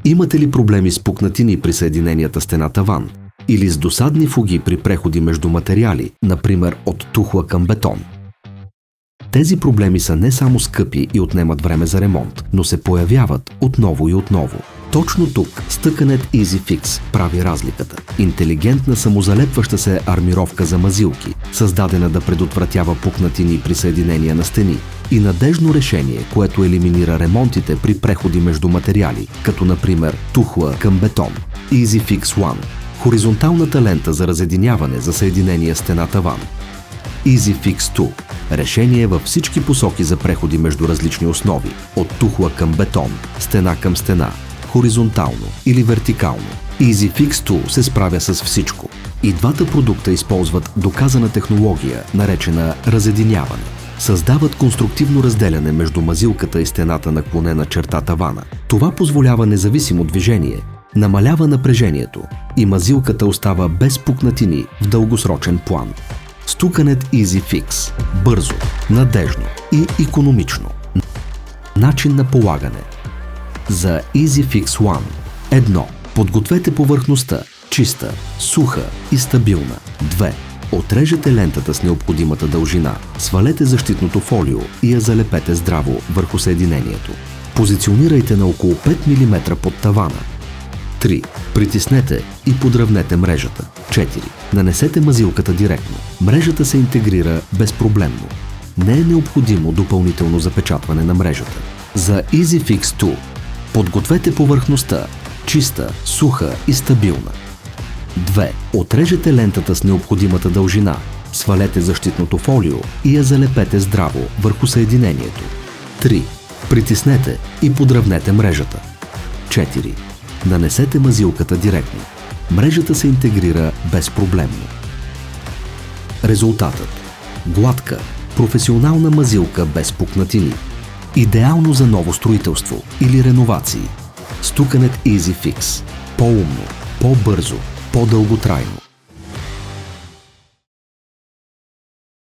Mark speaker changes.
Speaker 1: Имате ли проблеми с пукнатини при съединенията стена-таван? Или с досадни фуги при преходи между материали, например от тухла към бетон? Тези проблеми са не само скъпи и отнемат време за ремонт, но се появяват отново и отново. Точно тук стъканет EasyFix прави разликата. Интелигентна самозалепваща се армировка за мазилки, създадена да предотвратява пукнатини при съединения на стени, и надежно решение, което елиминира ремонтите при преходи между материали, като например тухла към бетон. EasyFix One – хоризонталната лента за разединяване за съединения стена-таван. EasyFix 2 – решение във всички посоки за преходи между различни основи, от тухла към бетон, стена към стена, хоризонтално или вертикално. EasyFix 2 се справя с всичко. И двата продукта използват доказана технология, наречена разединяване. Създават конструктивно разделяне между мазилката и стената наклонена черта тавана. Това позволява независимо движение, намалява напрежението и мазилката остава без пукнатини в дългосрочен план. Стуканет EasyFix – бързо, надежно и икономично. Начин на полагане. За EasyFix One 1. Подгответе повърхността чиста, суха и стабилна. 2. Отрежете лентата с необходимата дължина, свалете защитното фолио и я залепете здраво върху съединението. Позиционирайте на около 5 мм под тавана. 3. Притиснете и подравнете мрежата. 4. Нанесете мазилката директно. Мрежата се интегрира безпроблемно. Не е необходимо допълнително запечатване на мрежата. За EasyFix 2 подгответе повърхността чиста, суха и стабилна. 2. Отрежете лентата с необходимата дължина, свалете защитното фолио и я залепете здраво върху съединението. 3. Притиснете и подравнете мрежата. 4. Нанесете мазилката директно. Мрежата се интегрира безпроблемно. Резултатът – гладка, професионална мазилка без пукнатини. Идеално за ново строителство или реновации. Стуканет EasyFix. По-умно, по-бързо, по-дълготрайно.